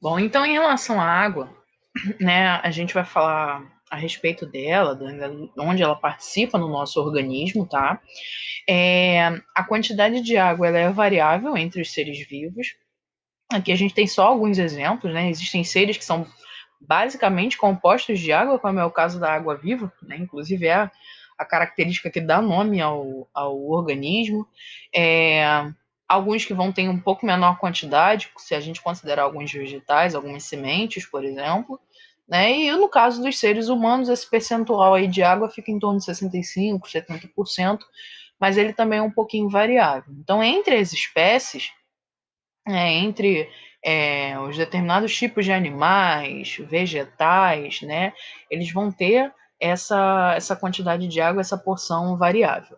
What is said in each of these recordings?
Bom, então em relação à água, né, a gente vai falar a respeito dela, onde ela participa no nosso organismo, tá? A quantidade de água ela é variável entre os seres vivos. Aqui a gente tem só alguns exemplos, né? Existem seres que são basicamente compostos de água, como é o caso da água viva, né? Inclusive é a característica que dá nome ao organismo. É, alguns que vão ter um pouco menor quantidade, se a gente considerar alguns vegetais, algumas sementes, por exemplo. Né? E no caso dos seres humanos, esse percentual aí de água fica em torno de 65%, 70%, mas ele também é um pouquinho variável. Então, entre as espécies, entre os determinados tipos de animais, vegetais, né, eles vão ter essa quantidade de água, essa porção variável.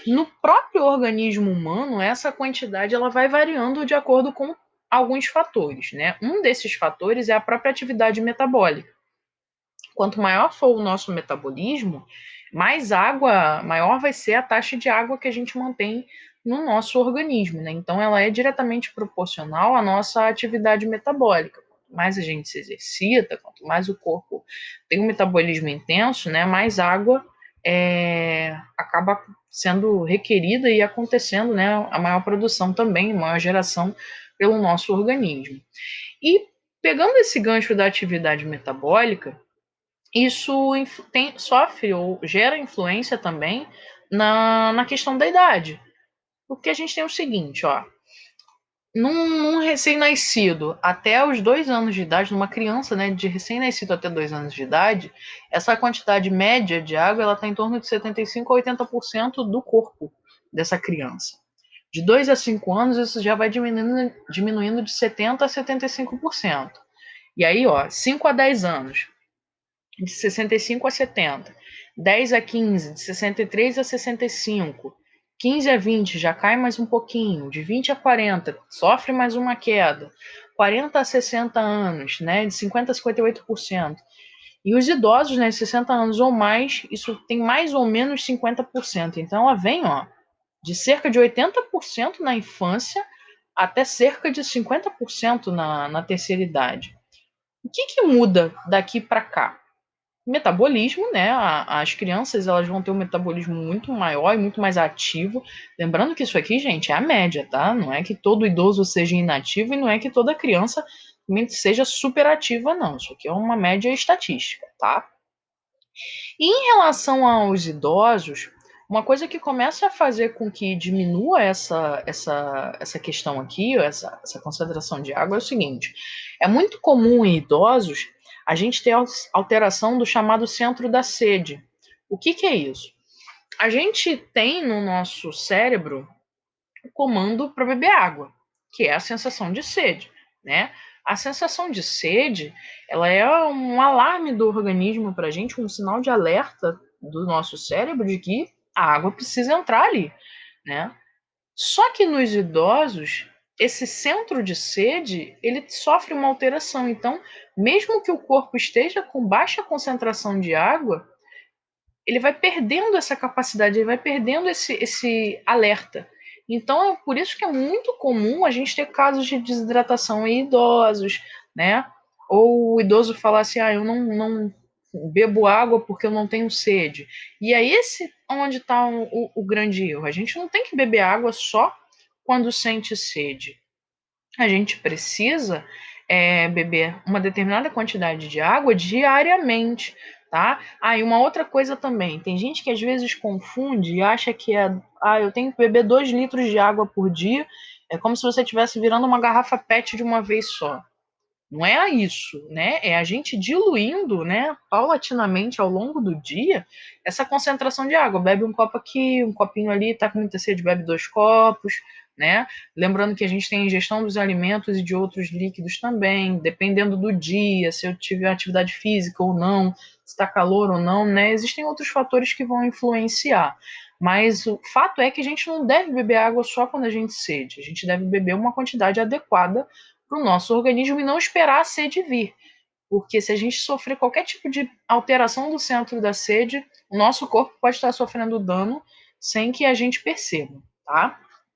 No próprio organismo humano, essa quantidade ela vai variando de acordo com alguns fatores, né? Um desses fatores é a própria atividade metabólica. Quanto maior for o nosso metabolismo, mais água, maior vai ser a taxa de água que a gente mantém no nosso organismo, né? Então, ela é diretamente proporcional à nossa atividade metabólica. Quanto mais a gente se exercita, quanto mais o corpo tem um metabolismo intenso, né? Mais água acaba sendo requerida e acontecendo, né? A maior produção também, a maior geração pelo nosso organismo. E pegando esse gancho da atividade metabólica, isso sofre ou gera influência também na questão da idade. Porque a gente tem o seguinte, ó. Num recém-nascido até os 2 anos de idade, numa criança, né, de recém-nascido até 2 anos de idade, essa quantidade média de água ela está em torno de 75 a 80% do corpo dessa criança. De 2 a 5 anos, isso já vai diminuindo de 70 a 75%. E aí, ó, 5 a 10 anos, de 65 a 70, 10 a 15, de 63 a 65, 15 a 20 já cai mais um pouquinho, de 20 a 40 sofre mais uma queda, 40 a 60 anos, né, de 50 a 58%. E os idosos, né, 60 anos ou mais, isso tem mais ou menos 50%. Então ela vem, ó, de cerca de 80% na infância até cerca de 50% na terceira idade. O que muda daqui para cá? Metabolismo, né? As crianças elas vão ter um metabolismo muito maior e muito mais ativo. Lembrando que isso aqui, gente, é a média, tá? Não é que todo idoso seja inativo e não é que toda criança seja superativa, não. Isso aqui é uma média estatística, tá? E em relação aos idosos, uma coisa que começa a fazer com que diminua essa questão aqui, essa concentração de água, é o seguinte: é muito comum em idosos a gente ter alteração do chamado centro da sede. O que é isso? A gente tem no nosso cérebro o comando para beber água, que é a sensação de sede, né? A sensação de sede, ela é um alarme do organismo para a gente, um sinal de alerta do nosso cérebro de que a água precisa entrar ali, né? Só que nos idosos, esse centro de sede, ele sofre uma alteração. Então, mesmo que o corpo esteja com baixa concentração de água, ele vai perdendo essa capacidade, ele vai perdendo esse alerta. Então, é por isso que é muito comum a gente ter casos de desidratação em idosos, né? Ou o idoso falar assim, eu não bebo água porque eu não tenho sede. E é esse onde está o grande erro. A gente não tem que beber água só quando sente sede. A gente precisa beber uma determinada quantidade de água diariamente, tá? E uma outra coisa também, tem gente que às vezes confunde e acha que eu tenho que beber 2 litros de água por dia, é como se você estivesse virando uma garrafa PET de uma vez só. Não é isso, né? É a gente diluindo, né, paulatinamente ao longo do dia essa concentração de água. Bebe um copo aqui, um copinho ali, tá com muita sede, bebe 2 copos, né? Lembrando que a gente tem a ingestão dos alimentos e de outros líquidos também, dependendo do dia, se eu tiver atividade física ou não, se está calor ou não, né? Existem outros fatores que vão influenciar. Mas o fato é que a gente não deve beber água só quando a gente sede. A gente deve beber uma quantidade adequada para o nosso organismo e não esperar a sede vir. Porque se a gente sofrer qualquer tipo de alteração do centro da sede, o nosso corpo pode estar sofrendo dano sem que a gente perceba, tá?